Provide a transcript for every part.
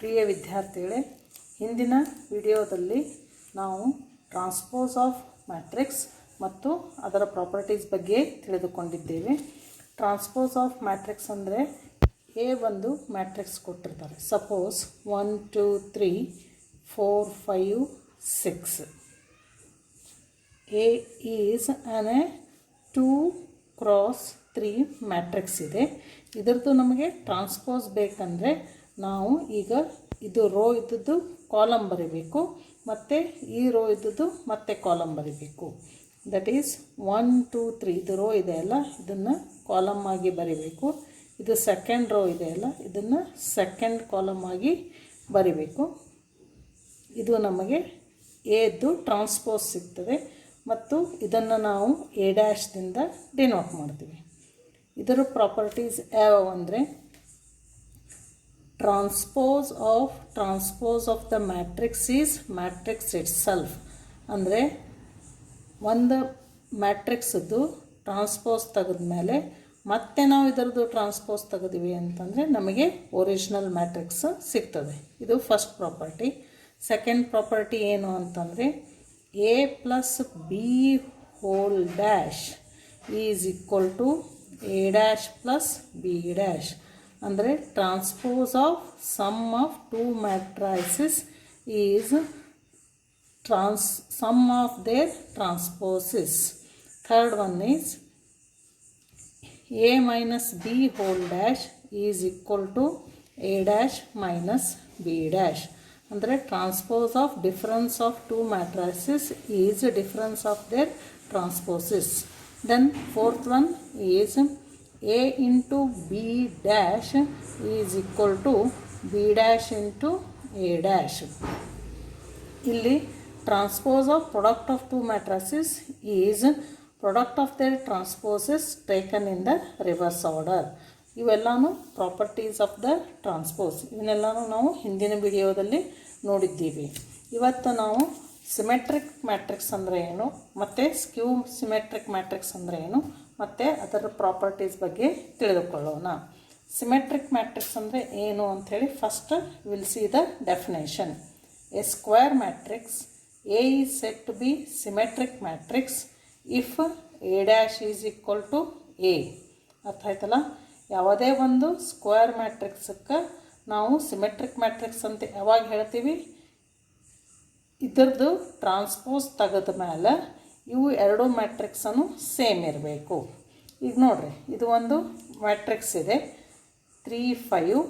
ಪ್ರಿಯ ವಿದ್ಯಾರ್ಥಿಗಳೇ, ಹಿಂದಿನ ವಿಡಿಯೋದಲ್ಲಿ ನಾವು ಟ್ರಾನ್ಸ್ಪೋಸ್ ಆಫ್ ಮ್ಯಾಟ್ರಿಕ್ಸ್ ಮತ್ತು ಅದರ ಪ್ರಾಪರ್ಟೀಸ್ ಬಗ್ಗೆ ತಿಳಿದುಕೊಂಡಿದ್ದೇವೆ. ಟ್ರಾನ್ಸ್ಪೋಸ್ ಆಫ್ ಮ್ಯಾಟ್ರಿಕ್ಸ್ ಅಂದರೆ ಎ ಒಂದು ಮ್ಯಾಟ್ರಿಕ್ಸ್ ಕೊಟ್ಟಿರ್ತಾರೆ. Suppose 1 2 3 4 5 6. A is on A 2 x 3 matrix ಇದೆ. ಇದರದ್ದು ನಮಗೆ ಟ್ರಾನ್ಸ್ಪೋಸ್ ಬೇಕಂದರೆ ನಾವು ಈಗ ಇದು ರೋ ಇದ್ದದ್ದು ಕಾಲಮ್ ಬರೀಬೇಕು, ಮತ್ತು ಈ ರೋ ಇದ್ದದ್ದು ಮತ್ತೆ ಕಾಲಮ್ ಬರೀಬೇಕು. ದಟ್ ಈಸ್ 1 2 3 ಇದು ರೋ ಇದೆಯಲ್ಲ, ಇದನ್ನು ಕಾಲಮ್ ಆಗಿ ಬರೀಬೇಕು. ಇದು ಸೆಕೆಂಡ್ ರೋ ಇದೆಯಲ್ಲ, ಇದನ್ನು ಸೆಕೆಂಡ್ ಕಾಲಮ್ ಆಗಿ ಬರೀಬೇಕು. ಇದು ನಮಗೆ ಎದ್ದು ಟ್ರಾನ್ಸ್ಪೋಸ್ ಸಿಗ್ತದೆ ಮತ್ತು ಇದನ್ನು ನಾವು ಎ ಡ್ಯಾಶ್ದಿಂದ ಡಿನೋಟ್ ಮಾಡ್ತೀವಿ. ಇದರ ಪ್ರಾಪರ್ಟೀಸ್ ಯಾವ ಅಂದರೆ transpose of the matrix is matrix it self. ಅಂದರೆ ಒಂದು ಮ್ಯಾಟ್ರಿಕ್ಸದ್ದು ಟ್ರಾನ್ಸ್ಪೋಸ್ ತೆಗೆದ್ಮೇಲೆ ಮತ್ತೆ ನಾವು ಇದರದ್ದು ಟ್ರಾನ್ಸ್ಪೋಸ್ ತೆಗೆದಿವಿ ಅಂತಂದರೆ ನಮಗೆ ಒರಿಜಿನಲ್ ಮ್ಯಾಟ್ರಿಕ್ಸ್ ಸಿಗ್ತದೆ. ಇದು ಫಸ್ಟ್ ಪ್ರಾಪರ್ಟಿ. ಸೆಕೆಂಡ್ ಪ್ರಾಪರ್ಟಿ ಏನು ಅಂತಂದರೆ A plus B whole dash is equal to A dash plus B dash. ಅಂದರೆ transpose of sum of two matrices is sum of their transposes. Third one is a minus b whole dash is equal to a dash minus b dash. ಅಂದರೆ transpose of difference of two matrices is difference of their transposes. Then fourth one is a into b dash is equal to b dash into a dash. ಇಲ್ಲಿ transpose of product of two matrices is product of their transposes taken in the reverse order. ಇವೆಲ್ಲನೂ properties of the transpose. ಇವನ್ನೆಲ್ಲನೂ ನಾವು ಹಿಂದಿನ ವಿಡಿಯೋದಲ್ಲಿ ನೋಡಿದ್ದೀವಿ. ಇವತ್ತು ನಾವು symmetric matrix ಅಂದರೆ ಏನು, ಮತ್ತು ಸ್ಕ್ಯೂ ಸಿಮೆಟ್ರಿಕ್ ಮ್ಯಾಟ್ರಿಕ್ಸ್ ಅಂದರೆ ಏನು, ಮತ್ತು ಅದರ ಪ್ರಾಪರ್ಟೀಸ್ ಬಗ್ಗೆ ತಿಳಿದುಕೊಳ್ಳೋಣ. ಸಿಮೆಟ್ರಿಕ್ ಮ್ಯಾಟ್ರಿಕ್ಸ್ ಅಂದರೆ ಏನು ಅಂಥೇಳಿ first will see the definition. A square matrix A is said to be symmetric matrix if A dash is equal to A. ಅರ್ಥ ಆಯ್ತಲ್ಲ? ಯಾವುದೇ ಒಂದು ಸ್ಕ್ವೇರ್ ಮ್ಯಾಟ್ರಿಕ್ಸಕ್ಕೆ ನಾವು ಸಿಮೆಟ್ರಿಕ್ ಮ್ಯಾಟ್ರಿಕ್ಸ್ ಅಂತ ಯಾವಾಗ ಹೇಳ್ತೀವಿ, ಇದರದ್ದು ಟ್ರಾನ್ಸ್ಪೋಸ್ ತೆಗೆದ ಮೇಲೆ ಇವು ಎರಡು ಮ್ಯಾಟ್ರಿಕ್ಸನ್ನು ಸೇಮ್ ಇರಬೇಕು. ಈಗ ನೋಡಿರಿ, ಇದು ಒಂದು ಮ್ಯಾಟ್ರಿಕ್ಸ್ ಇದೆ 3 5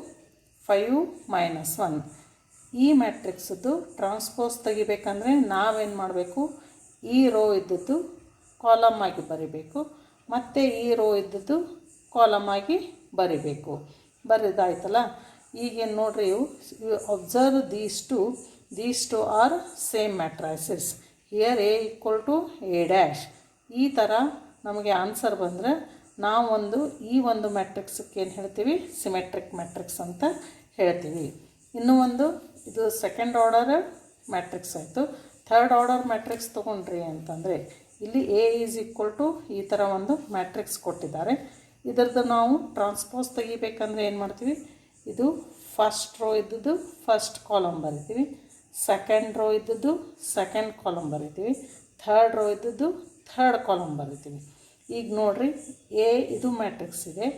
5 -1. ಈ ಮ್ಯಾಟ್ರಿಕ್ಸದ್ದು ಟ್ರಾನ್ಸ್ಪೋಸ್ ತೆಗಿಬೇಕಂದ್ರೆ ನಾವೇನು ಮಾಡಬೇಕು, ಈ ರೋ ಇದ್ದದ್ದು ಕಾಲಮ್ ಆಗಿ ಬರೀಬೇಕು, ಮತ್ತು ಈ ರೋ ಇದ್ದದ್ದು ಕಾಲಮ್ ಆಗಿ ಬರೀಬೇಕು. ಬರೆದಾಯ್ತಲ್ಲ. ಈಗೇನು ನೋಡ್ರಿ, ಇವು observe these two are same matrices. Here a equal to A dash. ಈ ಥರ ನಮಗೆ ಆನ್ಸರ್ ಬಂದರೆ ನಾವೊಂದು ಈ ಒಂದು ಮ್ಯಾಟ್ರಿಕ್ಸಕ್ಕೆ ಏನು ಹೇಳ್ತೀವಿ, ಸಿಮೆಟ್ರಿಕ್ ಮ್ಯಾಟ್ರಿಕ್ಸ್ ಅಂತ ಹೇಳ್ತೀವಿ. ಇನ್ನೂ ಒಂದು, ಇದು ಸೆಕೆಂಡ್ ಆರ್ಡರ್ ಮ್ಯಾಟ್ರಿಕ್ಸ್ ಆಯಿತು. ಥರ್ಡ್ ಆರ್ಡರ್ ಮ್ಯಾಟ್ರಿಕ್ಸ್ ತೊಗೊಂಡ್ರಿ ಅಂತಂದರೆ ಇಲ್ಲಿ ಎ ಈಸ್ ಈಕ್ವಲ್ ಟು ಈ ಥರ ಒಂದು ಮ್ಯಾಟ್ರಿಕ್ಸ್ ಕೊಟ್ಟಿದ್ದಾರೆ. ಇದರದ್ದು ನಾವು ಟ್ರಾನ್ಸ್ಪೋಸ್ ತೆಗಿಬೇಕಂದ್ರೆ ಏನು ಮಾಡ್ತೀವಿ, ಇದು ಫಸ್ಟ್ ರೋ ಇದ್ದದ್ದು ಫಸ್ಟ್ ಕಾಲಮ್ ಬರಿತೀವಿ, ಸೆಕೆಂಡ್ ರೋ ಇದ್ದದ್ದು ಸೆಕೆಂಡ್ ಕಾಲಮ್ ಬರಿತೀವಿ, ಥರ್ಡ್ ರೋ ಇದ್ದದ್ದು ಥರ್ಡ್ ಕಾಲಮ್ ಬರಿತೀವಿ. ಈಗ ನೋಡಿರಿ, ಎ ಇದು ಮ್ಯಾಟ್ರಿಕ್ಸ್ ಇದೆ,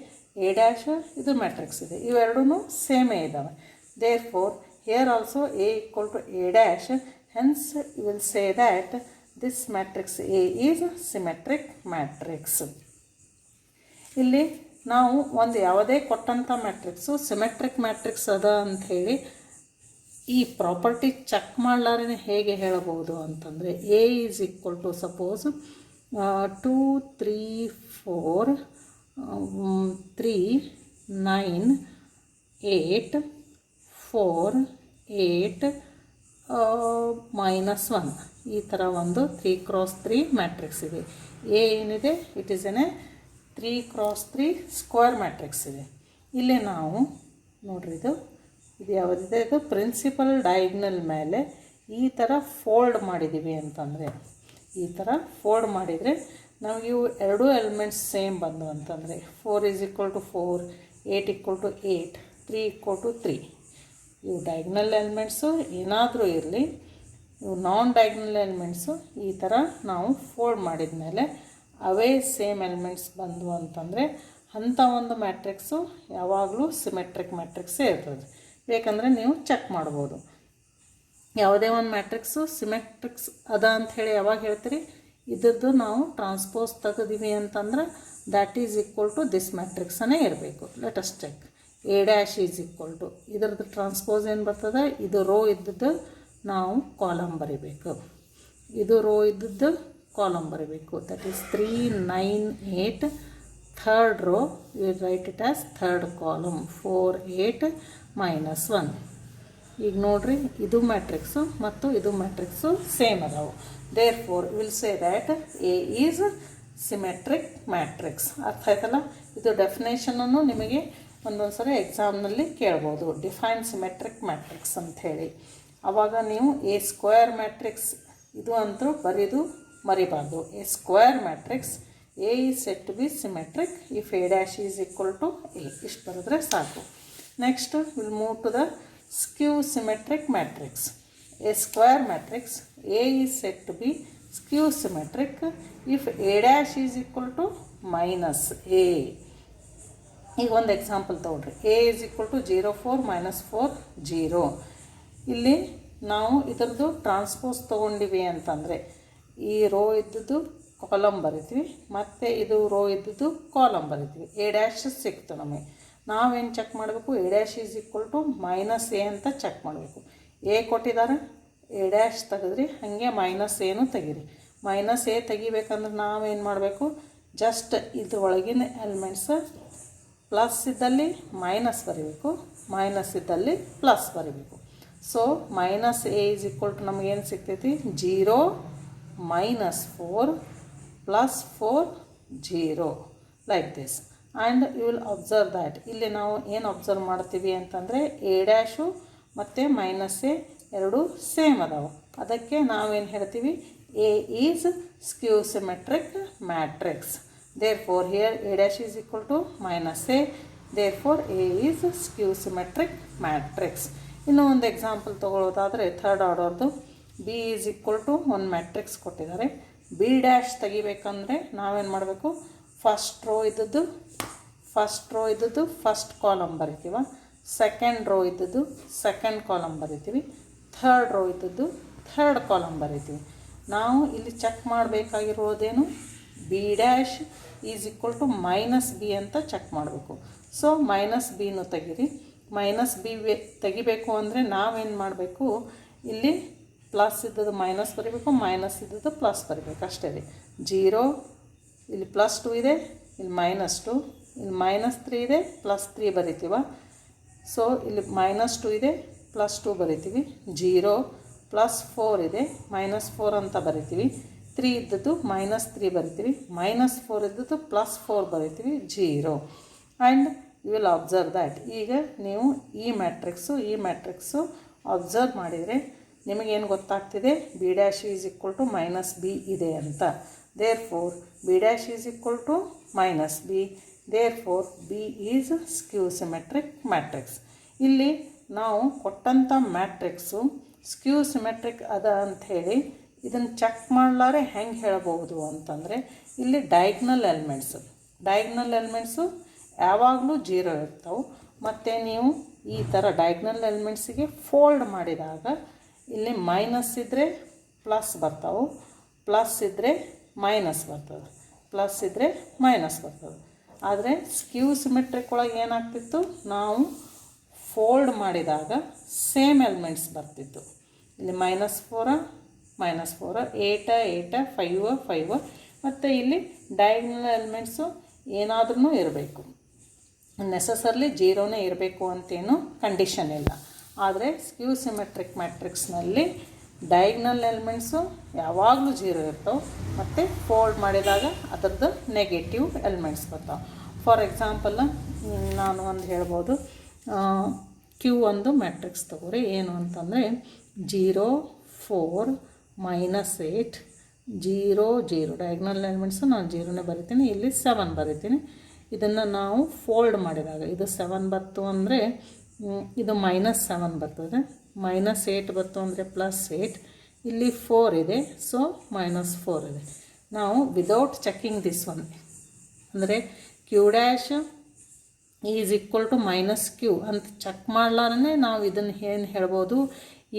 ಎ ಡ್ಯಾಶ್ ಇದು ಮ್ಯಾಟ್ರಿಕ್ಸ್ ಇದೆ, ಇವೆರಡೂ ಸೇಮೇ ಇದ್ದಾವೆ. Therefore, here also A equal to A dash, hence you will say that this matrix A is symmetric matrix. ಇಲ್ಲಿ ನಾವು ಒಂದು ಯಾವುದೇ ಕೊಟ್ಟಂಥ ಮ್ಯಾಟ್ರಿಕ್ಸು ಸಿಮೆಟ್ರಿಕ್ ಮ್ಯಾಟ್ರಿಕ್ಸ್ ಅದ ಅಂಥೇಳಿ ಈ ಪ್ರಾಪರ್ಟಿ ಚೆಕ್ ಮಾಡಲಾರೇ ಹೇಗೆ ಹೇಳಬಹುದು ಅಂತಂದರೆ a is equal to suppose 2 3 4 3 9 8 4 8 -1. ಈ ಥರ ಒಂದು 3 x 3 ಮ್ಯಾಟ್ರಿಕ್ಸ್ ಇದೆ. ಎ ಏನಿದೆ, it is N A 3 x 3 square matrix ಇದೆ. ಇಲ್ಲಿ ನಾವು ನೋಡ್ರಿ, ಇದು ಯಾವುದಿದೆ, ಇದು ಪ್ರಿನ್ಸಿಪಲ್ ಡಯಾಗ್ನಲ್ ಮೇಲೆ ಈ ಥರ ಫೋಲ್ಡ್ ಮಾಡಿದ್ದೀವಿ ಅಂತಂದರೆ, ಈ ಥರ ಫೋಲ್ಡ್ ಮಾಡಿದರೆ ನಮಗೆ ಇವು ಎರಡೂ ಎಲಿಮೆಂಟ್ಸ್ ಸೇಮ್ ಬಂದು ಅಂತಂದರೆ 4 = 4, 8 = 8, 3 = 3. ಇವು ಡಯಾಗ್ನಲ್ ಎಲಿಮೆಂಟ್ಸು ಏನಾದರೂ ಇರಲಿ, ಇವು ನಾನ್ ಡಯಾಗ್ನಲ್ ಎಲಿಮೆಂಟ್ಸು ಈ ಥರ ನಾವು ಫೋಲ್ಡ್ ಮಾಡಿದ ಮೇಲೆ ಅವೇ ಸೇಮ್ ಎಲಿಮೆಂಟ್ಸ್ ಬಂದವು ಅಂತಂದರೆ ಅಂಥ ಒಂದು ಮ್ಯಾಟ್ರಿಕ್ಸು ಯಾವಾಗಲೂ ಸಿಮೆಟ್ರಿಕ್ ಮ್ಯಾಟ್ರಿಕ್ಸೇ ಇರ್ತದೆ. ಬೇಕಂದರೆ ನೀವು ಚೆಕ್ ಮಾಡ್ಬೋದು. ಯಾವುದೇ ಒಂದು ಮ್ಯಾಟ್ರಿಕ್ಸು ಸಿಮೆಟ್ರಿಕ್ಸ್ ಅದ ಅಂಥೇಳಿ ಯಾವಾಗ ಹೇಳ್ತೀರಿ, ಇದ್ರದ್ದು ನಾವು ಟ್ರಾನ್ಸ್ಪೋಸ್ ತೆಗೆದೀವಿ ಅಂತಂದ್ರೆ that is equal to this ಮ್ಯಾಟ್ರಿಕ್ಸನೇ ಇರಬೇಕು. Let us check. A dash is equal to ಇದ್ರದ್ದು ಟ್ರಾನ್ಸ್ಪೋಸ್ ಏನು ಬರ್ತದೆ, ಇದು ರೋ ಇದ್ದದ್ದು ನಾವು ಕಾಲಮ್ ಬರಿಬೇಕು, ಇದು ರೋ ಇದ್ದದ್ದು ಕಾಲಮ್ ಬರಿಬೇಕು. That is 3, 9, 8. Third row we write it as third column 4, 8, -1. ಈಗ ನೋಡ್ರಿ, ಇದು ಮ್ಯಾಟ್ರಿಕ್ಸು ಮತ್ತು ಇದು ಮ್ಯಾಟ್ರಿಕ್ಸು ಸೇಮ್ ಅದಾವು. Therefore will say that a is symmetric matrix. ಅರ್ಥ ಆಯ್ತಲ್ಲ? ಇದು ಡೆಫಿನೇಷನನ್ನು ನಿಮಗೆ ಒಂದೊಂದು ಸರಿ ಎಕ್ಸಾಮ್ನಲ್ಲಿ ಕೇಳ್ಬೋದು, ಡಿಫೈನ್ ಸಿಮೆಟ್ರಿಕ್ ಮ್ಯಾಟ್ರಿಕ್ಸ್ ಅಂಥೇಳಿ. ಆವಾಗ ನೀವು ಎ ಸ್ಕ್ವೇರ್ ಮ್ಯಾಟ್ರಿಕ್ಸ್ ಇದು ಅಂತೂ ಮರಿಬಾರ್ದು. A square matrix A is said to be symmetric if A dash is equal to A. ಇಷ್ಟು ಬರೆದ್ರೆ ಸಾಕು. Next will move to the skew symmetric matrix. A square matrix A is said to be skew symmetric if A dash is equal to -a. ಈಗ ಒಂದು example ತೊಗೊಳ್ರಿ. A is equal to 0, 4, -4, 0. ಇಲ್ಲಿ ನಾವು ಇದರದ್ದು transpose ತೊಗೊಂಡಿವಿ ಅಂತಂದರೆ ಈ rho ಇದ್ದದ್ದು ಕಾಲಮ್ ಬರಿತೀವಿ, ಮತ್ತು ಇದು ರೋ ಇದ್ದದ್ದು ಕಾಲಮ್ ಬರಿತೀವಿ. ಎ ಡ್ಯಾಶ್ ಸಿಕ್ತು ನಮಗೆ. ನಾವೇನು ಚೆಕ್ ಮಾಡಬೇಕು, a dash is equal to -a ಅಂತ ಚೆಕ್ ಮಾಡಬೇಕು. ಎ ಕೊಟ್ಟಿದ್ದಾರೆ, ಎ ಡ್ಯಾಶ್ ತೆಗೆದ್ರಿ, ಹಾಗೆ -a ತೆಗೀರಿ. -a ತೆಗಿಬೇಕಂದ್ರೆ ನಾವೇನು ಮಾಡಬೇಕು, ಜಸ್ಟ್ ಇದ್ರೊಳಗಿನ ಎಲಿಮೆಂಟ್ಸ್ ಪ್ಲಸ್ ಇದ್ದಲ್ಲಿ ಮೈನಸ್ ಬರೀಬೇಕು, ಮೈನಸ್ ಇದ್ದಲ್ಲಿ ಪ್ಲಸ್ ಬರೀಬೇಕು. So -a is equal to ನಮಗೇನು ಸಿಗ್ತೈತಿ, 0, -4, +4, 0 like this. And you will observe that ಇಲ್ಲಿ ನಾವು ಏನು ಅಬ್ಸರ್ವ್ ಮಾಡ್ತೀವಿ ಅಂತಂದರೆ ಎ ಡ್ಯಾಶು ಮತ್ತು -a ಎರಡೂ ಸೇಮ್ ಅದಾವೆ. ಅದಕ್ಕೆ ನಾವೇನು ಹೇಳ್ತೀವಿ, A is skew symmetric matrix. Therefore here a dash is equal to -a. Therefore a is skew symmetric matrix. ಇನ್ನು ಒಂದು ಎಕ್ಸಾಂಪಲ್ ತೊಗೊಳ್ಳೋದಾದರೆ ಥರ್ಡ್ ಆರ್ಡರ್ದು ಬಿ ಈಸ್ ಈಕ್ವಲ್ ಟು ಒಂದು ಮ್ಯಾಟ್ರಿಕ್ಸ್ ಕೊಟ್ಟಿದ್ದಾರೆ. ಬಿ ಡ್ಯಾಶ್ ತೆಗಿಬೇಕಂದ್ರೆ ನಾವೇನು ಮಾಡಬೇಕು, ಫಸ್ಟ್ ರೋ ಇದ್ದದ್ದು ಫಸ್ಟ್ ಕಾಲಮ್ ಬರಿತೀವ, ಸೆಕೆಂಡ್ ರೋ ಇದ್ದದ್ದು ಸೆಕೆಂಡ್ ಕಾಲಮ್ ಬರಿತೀವಿ, ಥರ್ಡ್ ರೋ ಇದ್ದದ್ದು ಥರ್ಡ್ ಕಾಲಮ್ ಬರಿತೀವಿ. ನಾವು ಇಲ್ಲಿ ಚೆಕ್ ಮಾಡಬೇಕಾಗಿರೋದೇನು, B dash is equal to -b ಅಂತ ಚೆಕ್ ಮಾಡಬೇಕು. ಸೊ -bನೂ ತೆಗೀರಿ. -b ತೆಗಿಬೇಕು ಅಂದರೆ ನಾವೇನು ಮಾಡಬೇಕು, ಇಲ್ಲಿ ಪ್ಲಸ್ ಇದ್ದದ್ದು ಮೈನಸ್ ಬರೀಬೇಕು, ಮೈನಸ್ ಇದ್ದದ್ದು ಪ್ಲಸ್ ಬರೀಬೇಕು, ಅಷ್ಟೇ ರೀ. 0, ಇಲ್ಲಿ +2 ಇದೆ, ಇಲ್ಲಿ -2, ಇಲ್ಲಿ -3 ಇದೆ, +3 ಬರಿತೀವ. ಸೊ ಇಲ್ಲಿ -2 ಇದೆ, +2 ಬರಿತೀವಿ. 0, +4 ಇದೆ, -4 ಅಂತ ಬರಿತೀವಿ. 3 ಇದ್ದದ್ದು -3 ಬರಿತೀವಿ, -4 ಇದ್ದದ್ದು +4 ಬರಿತೀವಿ, 0. And you will observe that. ಈಗ ನೀವು ಈ ಮ್ಯಾಟ್ರಿಕ್ಸು ಅಬ್ಸರ್ವ್ ಮಾಡಿದರೆ ನಿಮಗೇನು ಗೊತ್ತಾಗ್ತಿದೆ, B dash is equal to -b ಇದೆ ಅಂತ. Therefore B dash is equal to -b. Therefore B is skew symmetric matrix. ಇಲ್ಲಿ ನಾವು ಕೊಟ್ಟಂಥ ಮ್ಯಾಟ್ರಿಕ್ಸು ಸ್ಕ್ಯೂ ಸಿಮೆಟ್ರಿಕ್ ಅದ ಅಂಥೇಳಿ ಇದನ್ನು ಚೆಕ್ ಮಾಡಲಾರೆ ಹೆಂಗೆ ಹೇಳಬಹುದು ಅಂತಂದರೆ, ಇಲ್ಲಿ ಡಯಾಗ್ನಲ್ ಎಲಿಮೆಂಟ್ಸು ಯಾವಾಗಲೂ 0 ಇರ್ತಾವೆ. ಮತ್ತು ನೀವು ಈ ಥರ ಡಯಾಗ್ನಲ್ ಎಲಿಮೆಂಟ್ಸಿಗೆ ಫೋಲ್ಡ್ ಮಾಡಿದಾಗ ಇಲ್ಲಿ ಮೈನಸ್ ಇದ್ದರೆ ಪ್ಲಸ್ ಬರ್ತಾವೆ, ಪ್ಲಸ್ ಇದ್ದರೆ ಮೈನಸ್ ಬರ್ತದೆ, ಪ್ಲಸ್ ಇದ್ದರೆ ಮೈನಸ್ ಬರ್ತದೆ. ಆದರೆ ಸ್ಕ್ಯೂ ಸಿಮೆಟ್ರಿಕ್ ಒಳಗೆ ಏನಾಗ್ತಿತ್ತು, ನಾವು ಫೋಲ್ಡ್ ಮಾಡಿದಾಗ ಸೇಮ್ ಎಲಿಮೆಂಟ್ಸ್ ಬರ್ತಿತ್ತು. ಇಲ್ಲಿ -4, 8, 5, 5. ಮತ್ತು ಇಲ್ಲಿ ಡಯಾಗ್ನಲ್ ಎಲಿಮೆಂಟ್ಸು ಏನಾದ್ರೂ ಇರಬೇಕು, ನೆಸಸರ್ಲಿ 0ನೇ ಇರಬೇಕು ಅಂತೇನು ಕಂಡೀಷನ್ ಇಲ್ಲ. ಆದರೆ ಸ್ಕ್ಯೂ ಸಿಮೆಟ್ರಿಕ್ ಮ್ಯಾಟ್ರಿಕ್ಸ್ನಲ್ಲಿ ಡಯಾಗ್ನಲ್ ಎಲಿಮೆಂಟ್ಸು ಯಾವಾಗಲೂ 0 ಇರ್ತಾವೆ, ಮತ್ತು ಫೋಲ್ಡ್ ಮಾಡಿದಾಗ ಅದರದ್ದು ನೆಗೆಟಿವ್ ಎಲಿಮೆಂಟ್ಸ್ ಬರ್ತಾವೆ. ಫಾರ್ ಎಕ್ಸಾಂಪಲ್ ನಾನು ಒಂದು ಹೇಳ್ಬೋದು, ಕ್ಯೂ ಒಂದು ಮ್ಯಾಟ್ರಿಕ್ಸ್ ತಗೋರಿ. ಏನು ಅಂತಂದರೆ 0, 4, -8, 0, 0 ಡಯಾಗ್ನಲ್ ಎಲಿಮೆಂಟ್ಸು ನಾನು 0ನೇ ಬರಿತೀನಿ, ಇಲ್ಲಿ 7 ಬರಿತೀನಿ. ಇದನ್ನು ನಾವು ಫೋಲ್ಡ್ ಮಾಡಿದಾಗ ಇದು 7 ಬಂತು ಅಂದರೆ ಇದು -7 ಬರ್ತದೆ, -8 ಬಂತು ಅಂದರೆ +8, ಇಲ್ಲಿ 4 ಇದೆ, ಸೊ -4 ಇದೆ. ನಾವು ವಿದೌಟ್ ಚೆಕಿಂಗ್ ದಿಸ್ ಒನ್ ಅಂದರೆ Q' is equal to -Q ಅಂತ ಚೆಕ್ ಮಾಡಲಾರೇ ನಾವು ಇದನ್ನು ಏನು ಹೇಳ್ಬೋದು,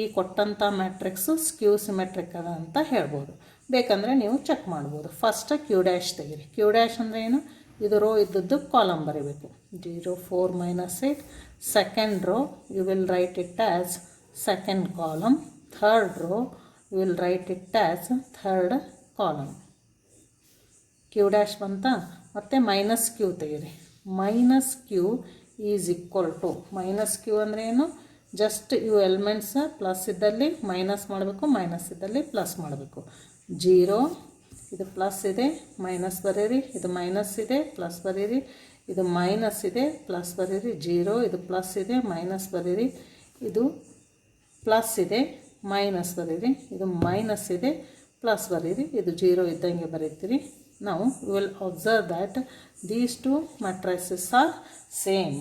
ಈ ಕೊಟ್ಟಂಥ ಮ್ಯಾಟ್ರಿಕ್ಸು ಸ್ಕ್ಯೂ ಸಿಮೆಟ್ರಿಕ್ ಅದ ಅಂತ ಹೇಳ್ಬೋದು. ಬೇಕಂದರೆ ನೀವು ಚೆಕ್ ಮಾಡ್ಬೋದು. ಫಸ್ಟ್ Q' ತೆಗೀರಿ. Q' ಅಂದರೆ ಏನು, ಇದು ರೋ ಇದ್ದದ್ದು ಕಾಲಮ್ ಬರೀಬೇಕು. 0 4 -8. Second row you will write it as second column. Third row you will write it as third column. Q' ಬಂತ. ಮತ್ತು -Q ತೆಗೀರಿ. -Q is equal to, -Q ಅಂದರೆ ಏನು, ಜಸ್ಟ್ ಇವು ಎಲಿಮೆಂಟ್ಸ್ ಪ್ಲಸ್ ಇದ್ದಲ್ಲಿ ಮೈನಸ್ ಮಾಡಬೇಕು, ಮೈನಸ್ ಇದ್ದಲ್ಲಿ ಪ್ಲಸ್ ಮಾಡಬೇಕು. 0 ಇದು ಪ್ಲಸ್ ಇದೆ, ಮೈನಸ್ ಬರೀರಿ, ಇದು ಮೈನಸ್ ಇದೆ, ಪ್ಲಸ್ ಬರೀರಿ, ಇದು ಮೈನಸ್ ಇದೆ, ಪ್ಲಸ್ ಬರೀರಿ. 0 ಇದು ಪ್ಲಸ್ ಇದೆ, ಮೈನಸ್ ಬರೀರಿ, ಇದು ಪ್ಲಸ್ ಇದೆ, ಮೈನಸ್ ಬರೀರಿ, ಇದು ಮೈನಸ್ ಇದೆ, ಪ್ಲಸ್ ಬರೀರಿ, ಇದು 0 ಇದ್ದಂಗೆ ಬರೀತೀರಿ. ನಾವು we will observe that these two matrices are same.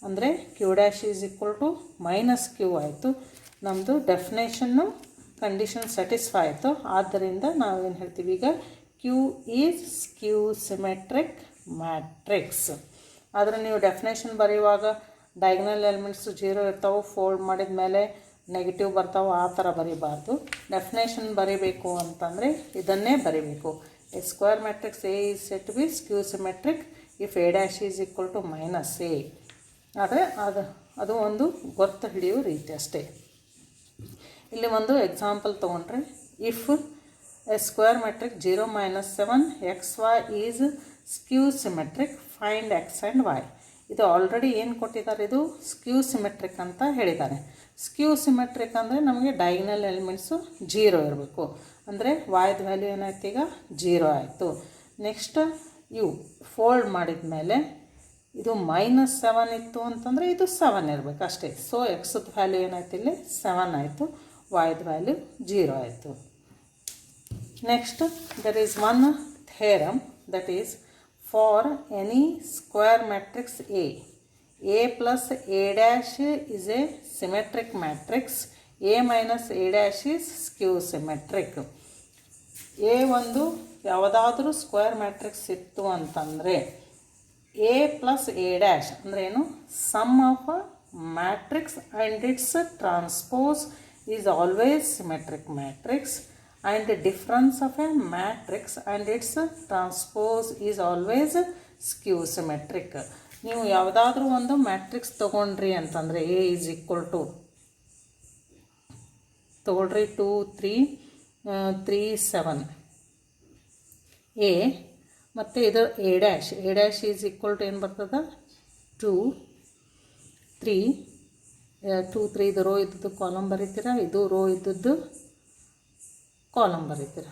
ಅಂದರೆ Q' is equal to -Q ಆಯಿತು. ನಮ್ಮದು ಡೆಫಿನೇಷನ್ನು ಕಂಡೀಷನ್ ಸ್ಯಾಟಿಸ್ಫೈ ಆಯಿತು. ಆದ್ದರಿಂದ ನಾವೇನು ಹೇಳ್ತೀವಿ ಈಗ, Q is skew symmetric matrix. ಆದರೆ ನೀವು ಡೆಫಿನೇಷನ್ ಬರೆಯುವಾಗ ಡಯಾಗ್ನಲ್ ಎಲಿಮೆಂಟ್ಸು 0 ಇರ್ತಾವೆ, ಫೋಲ್ಡ್ ಮಾಡಿದ ಮೇಲೆ ನೆಗೆಟಿವ್ ಬರ್ತಾವೆ, ಆ ಥರ ಬರೀಬಾರ್ದು. ಡೆಫಿನೇಷನ್ ಬರೀಬೇಕು ಅಂತಂದರೆ ಇದನ್ನೇ ಬರೀಬೇಕು. A square matrix A is said to be skew symmetric if A' is equal to -A. ಆದರೆ ಅದು ಒಂದು ಗೊತ್ತು ಹಿಡಿಯೋ ರೀತಿ ಅಷ್ಟೇ. ಇಲ್ಲಿ ಒಂದು ಎಕ್ಸಾಂಪಲ್ ತೊಗೊಂಡ್ರೆ, if A square matrix 0 -7 XY is skew symmetric, find X and Y. ಇದು ಆಲ್ರೆಡಿ ಏನು ಕೊಟ್ಟಿದ್ದಾರೆ, ಇದು ಸ್ಕ್ಯೂ ಸಿಮೆಟ್ರಿಕ್ ಅಂತ ಹೇಳಿದ್ದಾರೆ. ಸ್ಕ್ಯೂ ಸಿಮೆಟ್ರಿಕ್ ಅಂದರೆ ನಮಗೆ ಡಯಾಗ್ನಲ್ ಎಲಿಮೆಂಟ್ಸು 0 ಇರಬೇಕು. ಅಂದರೆ ವಾಯ್ದ ವ್ಯಾಲ್ಯೂ ಏನಾಯ್ತು, ಈಗ 0 ಆಯಿತು. ನೆಕ್ಸ್ಟ್ ಇವು ಫೋಲ್ಡ್ ಮಾಡಿದ ಮೇಲೆ ಇದು -7 ಇತ್ತು ಅಂತಂದರೆ ಇದು 7 ಇರಬೇಕು ಅಷ್ಟೇ. ಸೊ ಎಕ್ಸದ ವ್ಯಾಲ್ಯೂ ಏನಾಯ್ತು, ಇಲ್ಲಿ 7 ಆಯಿತು, ವಾಯ್ದ ವ್ಯಾಲ್ಯೂ 0 ಆಯಿತು. Next there is one theorem that is for any square matrix A plus A' is a symmetric matrix, A minus A' is skew symmetric. A ಒಂದು ಯಾವುದಾದ್ರೂ ಸ್ಕ್ವೇರ್ ಮ್ಯಾಟ್ರಿಕ್ಸ್ ಇತ್ತು ಅಂತಂದರೆ A plus A' ಅಂದರೆ ಏನು, sum of a matrix and its transpose is always symmetric matrix, and difference of a matrix and its transpose is always skew symmetric. ನೀವು ಯಾವುದಾದ್ರೂ ಒಂದು matrix ತೊಗೊಂಡ್ರಿ ಅಂತಂದರೆ A ಈಸ್ ಈಕ್ವಲ್ ಟು ತೊಗೊಳ್ರಿ 2 3 3 7 A, ಮತ್ತು ಇದು A' ಈಸ್ ಈಕ್ವಲ್ ಟು ಏನು ಬರ್ತದೆ, 2 3 2 3 ಇದು ರೋ ಇದ್ದದ್ದು ಕಾಲಮ್ ಬರೀತೀರ, ಇದು ರೋ ಇದ್ದದ್ದು ಕಾಲಮ್ ಬರೀತೀರ.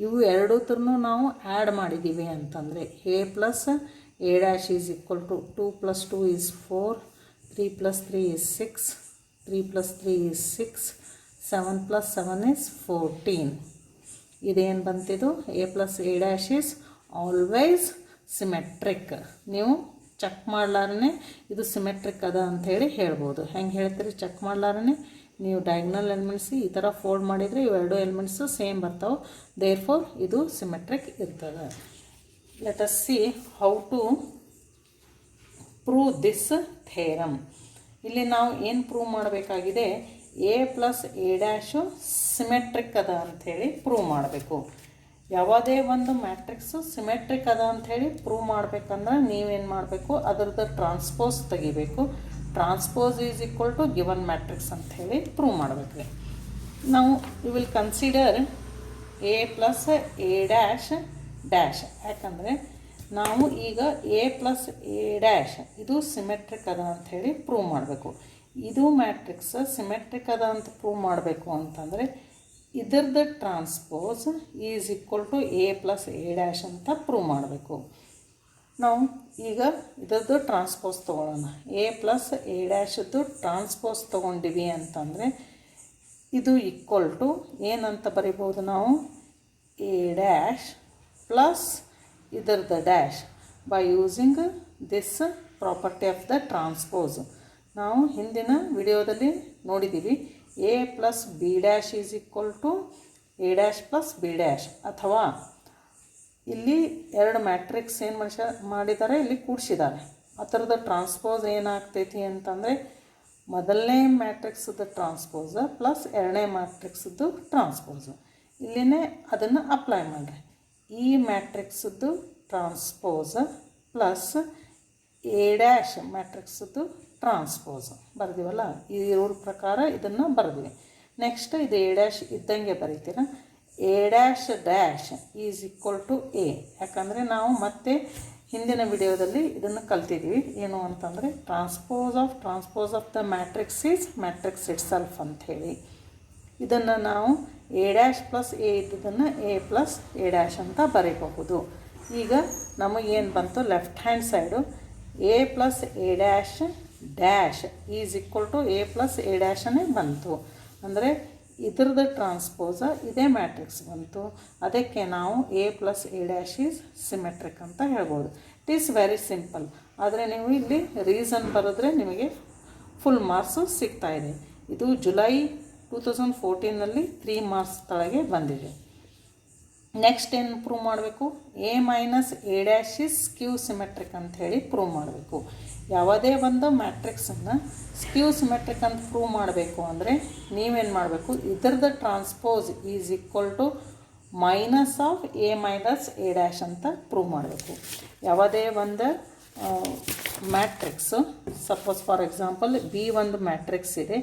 ಇವು ಎರಡೂ ಥರನೂ ನಾವು ಆ್ಯಡ್ ಮಾಡಿದ್ದೀವಿ ಅಂತಂದರೆ A plus A' is equal to 2 plus 2 is 4, 3 plus 3 is 6, 3 plus 3 is 6, 7 plus 7 is 14. ಇದೇನು ಬಂತಿದು, A plus A' is always symmetric. ನೀವು ಚೆಕ್ ಮಾಡ್ಲಾರೇ ಇದು ಸಿಮೆಟ್ರಿಕ್ ಅದ ಅಂಥೇಳಿ ಹೇಳ್ಬೋದು. ಹೆಂಗೆ ಹೇಳ್ತೀರಿ ಚೆಕ್ ಮಾಡ್ಲಾರೇ, ನೀವು ಡಯಾಗ್ನಲ್ ಎಲಿಮೆಂಟ್ಸ್ ಈ ಥರ ಫೋಲ್ಡ್ ಮಾಡಿದರೆ ಇವೆರಡು ಎಲಿಮೆಂಟ್ಸು ಸೇಮ್ ಬರ್ತಾವೆ, ದೇರ್ಫೋರ್ ಇದು ಸಿಮೆಟ್ರಿಕ್ ಇರ್ತದೆ. Let us see how to prove this theorem. ಇಲ್ಲಿ ನಾವು ಏನು ಪ್ರೂವ್ ಮಾಡಬೇಕಾಗಿದೆ, A plus A' ಸಿಮೆಟ್ರಿಕ್ ಅದ ಅಂಥೇಳಿ ಪ್ರೂವ್ ಮಾಡಬೇಕು. ಯಾವುದೇ ಒಂದು ಮ್ಯಾಟ್ರಿಕ್ಸು ಸಿಮೆಟ್ರಿಕ್ ಅದ ಅಂಥೇಳಿ ಪ್ರೂವ್ ಮಾಡಬೇಕಂದ್ರೆ ನೀವೇನು ಮಾಡಬೇಕು, ಅದರದ್ದು ಟ್ರಾನ್ಸ್ಪೋಸ್ ತೆಗಿಬೇಕು. Transpose is equal to given matrix ಅಂಥೇಳಿ ಪ್ರೂವ್ ಮಾಡಬೇಕು. ನಾವು you will consider A plus A' dash. ಯಾಕಂದರೆ ನಾವು ಈಗ A ಪ್ಲಸ್ A' ಇದು ಸಿಮೆಟ್ರಿಕ್ ಅದ ಅಂಥೇಳಿ ಪ್ರೂವ್ ಮಾಡಬೇಕು. ಇದು ಮ್ಯಾಟ್ರಿಕ್ಸ್ ಸಿಮೆಟ್ರಿಕ್ ಅದ ಅಂತ ಪ್ರೂವ್ ಮಾಡಬೇಕು ಅಂತಂದರೆ ಇದರದ್ದು transpose is equal to A plus A' ಅಂತ ಪ್ರೂವ್ ಮಾಡಬೇಕು. ನಾವು ಈಗ ಇದರದ್ದು ಟ್ರಾನ್ಸ್ಪೋಸ್ ತೊಗೊಳ್ಳೋಣ. A ಪ್ಲಸ್ A' ಟ್ರಾನ್ಸ್ಪೋಸ್ ತೊಗೊಂಡಿವಿ ಅಂತಂದರೆ ಇದು ಈಕ್ವಲ್ ಟು ಏನಂತ ಬರಿಬೋದು ನಾವು, A' ಪ್ಲಸ್ ಇದರದ dash by using this property of the transpose. ನಾವು ಹಿಂದಿನ ವಿಡಿಯೋದಲ್ಲಿ ನೋಡಿದ್ದೀವಿ A plus B dash is equal to A dash plus B dash. ಅಥವಾ ಇಲ್ಲಿ ಎರಡು ಮ್ಯಾಟ್ರಿಕ್ಸ್ ಏನು ಮಾಡಿದ್ದಾರೆ, ಇಲ್ಲಿ ಕೂಡಿಸಿದ್ದಾರೆ. ಆ ಥರದ ಟ್ರಾನ್ಸ್ಪೋಸ್ ಏನಾಗ್ತೈತಿ ಅಂತಂದರೆ ಮೊದಲನೇ ಮ್ಯಾಟ್ರಿಕ್ಸದ್ದು ಟ್ರಾನ್ಸ್ಪೋಸ್ ಪ್ಲಸ್ ಎರಡನೇ ಮ್ಯಾಟ್ರಿಕ್ಸದ್ದು ಟ್ರಾನ್ಸ್ಪೋಸ್. ಇಲ್ಲಿನೇ ಅದನ್ನು ಅಪ್ಲೈ ಮಾಡಿರಿ. ಈ ಮ್ಯಾಟ್ರಿಕ್ಸದ್ದು ಟ್ರಾನ್ಸ್ಪೋಸ್ ಪ್ಲಸ್ ಎ ಡ್ಯಾಶ್ ಮ್ಯಾಟ್ರಿಕ್ಸದ್ದು ಟ್ರಾನ್ಸ್ಪೋಸ್ ಬರ್ತೀವಲ್ಲ, ಈ ರೂಲ್ ಪ್ರಕಾರ ಇದನ್ನು ಬರೆದ್ವಿ. ನೆಕ್ಸ್ಟ್ ಇದು ಎ ಡ್ಯಾಶ್ ಇದ್ದಂಗೆ ಬರೀತೀರ. A dash dash is equal to A. ಯಾಕಂದರೆ ನಾವು ಮತ್ತೆ ಹಿಂದಿನ ವಿಡಿಯೋದಲ್ಲಿ ಇದನ್ನು ಕಲ್ತಿದ್ವಿ. ಏನು ಅಂತಂದರೆ transpose of the matrix is matrix itself ಅಂಥೇಳಿ. ಇದನ್ನು ನಾವು ಎ ಡ್ಯಾಶ್ ಪ್ಲಸ್ ಎ ಇದ್ದದನ್ನು ಎ ಪ್ಲಸ್ ಎ ಡ್ಯಾಶ್ ಅಂತ ಬರೀಬಹುದು. ಈಗ ನಮಗೇನು ಬಂತು, left hand side A plus A dash dash is equal to A plus A ಡ್ಯಾಶನೇ ಬಂತು. ಅಂದರೆ ಇದ್ರದ್ದು ಟ್ರಾನ್ಸ್ಪೋಸ ಇದೇ ಮ್ಯಾಟ್ರಿಕ್ಸ್ ಬಂತು. ಅದಕ್ಕೆ ನಾವು A plus A dash is symmetric ಅಂತ ಹೇಳ್ಬೋದು. It is very simple. ಆದರೆ ನೀವು ಇಲ್ಲಿ ರೀಸನ್ ಬರೆದ್ರೆ ನಿಮಗೆ ಫುಲ್ ಮಾರ್ಕ್ಸು ಸಿಗ್ತಾಯಿದೆ. ಇದು ಜುಲೈ 2014ನಲ್ಲಿ 3 ಮಾರ್ಕ್ಸ್ ತಳಗೆ ಬಂದಿದೆ. ನೆಕ್ಸ್ಟ್ ಏನು ಪ್ರೂವ್ ಮಾಡಬೇಕು, A minus A dash is skew symmetric ಅಂತ ಹೇಳಿ ಪ್ರೂವ್ ಮಾಡಬೇಕು. ಯಾವುದೇ ಒಂದು ಮ್ಯಾಟ್ರಿಕ್ಸನ್ನು ಸ್ಕ್ಯೂ ಸಿಮೆಟ್ರಿಕ್ ಅಂತ ಪ್ರೂವ್ ಮಾಡಬೇಕು ಅಂದರೆ ನೀವೇನು ಮಾಡಬೇಕು, ಇದರದ್ದು transpose is equal to minus of A minus A dash ಅಂತ ಪ್ರೂವ್ ಮಾಡಬೇಕು. ಯಾವುದೇ ಒಂದು matrix, suppose for example b ಒಂದು ಮ್ಯಾಟ್ರಿಕ್ಸ್ ಇದೆ,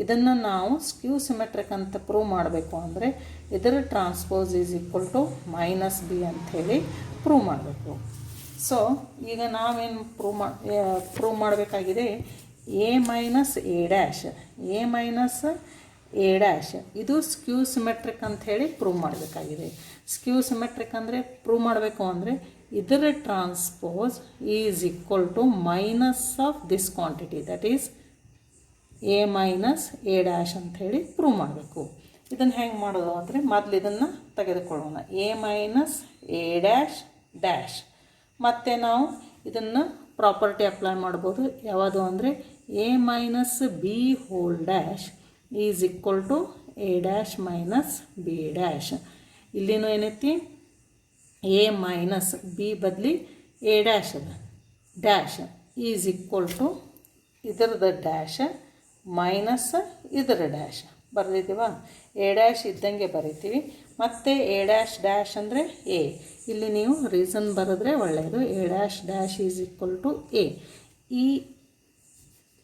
ಇದನ್ನು ನಾವು ಸ್ಕ್ಯೂ ಸಿಮೆಟ್ರಿಕ್ ಅಂತ ಪ್ರೂವ್ ಮಾಡಬೇಕು ಅಂದರೆ ಇದರ transpose is equal to minus b ಅಂಥೇಳಿ ಪ್ರೂವ್ ಮಾಡಬೇಕು. ಸೊ ಈಗ ನಾವೇನು ಪ್ರೂವ್ ಮಾಡಬೇಕಾಗಿದೆ, ಎ ಮೈನಸ್ ಎ ಡ್ಯಾಶ್ ಇದು ಸ್ಕ್ಯೂ ಸಿಮೆಟ್ರಿಕ್ ಅಂಥೇಳಿ ಪ್ರೂವ್ ಮಾಡಬೇಕಾಗಿದೆ. ಸ್ಕ್ಯೂ ಸಿಮೆಟ್ರಿಕ್ ಅಂದರೆ ಪ್ರೂವ್ ಮಾಡಬೇಕು ಅಂದರೆ ಇದರ transpose is equal to minus of this quantity, that is A minus A dash ಅಂಥೇಳಿ ಪ್ರೂವ್ ಮಾಡಬೇಕು. ಇದನ್ನು ಹೆಂಗೆ ಮಾಡೋದು ಅಂದರೆ ಮೊದಲು ಇದನ್ನು ತೆಗೆದುಕೊಳ್ಳೋಣ. A minus A dash dash ಮತ್ತು ನಾವು ಇದನ್ನು ಪ್ರಾಪರ್ಟಿ ಅಪ್ಲೈ ಮಾಡ್ಬೋದು. ಯಾವುದು ಅಂದರೆ A minus B whole dash is equal to A dash minus B dash. ಇಲ್ಲಿನೂ ಏನೈತಿ, ಎ ಮೈನಸ್ ಬಿ ಬದಲಿ ಎ ಡ್ಯಾಶ್ ಅದ, ಡ್ಯಾಶ್ ಈಸ್ ಈಕ್ವಲ್ ಟು ಇದರದ ಡ್ಯಾಶ್ ಮೈನಸ್ ಇದರ ಡ್ಯಾಶ್ ಬರೆದಿದ್ದೀವ. ಎ ಡ್ಯಾಶ್ ಇದ್ದಂಗೆ ಬರೀತೀವಿ. ಮತ್ತು ಎ ಡ್ಯಾಶ್ ಡ್ಯಾಶ್ ಅಂದರೆ ಎ. ಇಲ್ಲಿ ನೀವು ರೀಸನ್ ಬರೆದ್ರೆ ಒಳ್ಳೆಯದು. A dash dash is equal to a. ಈ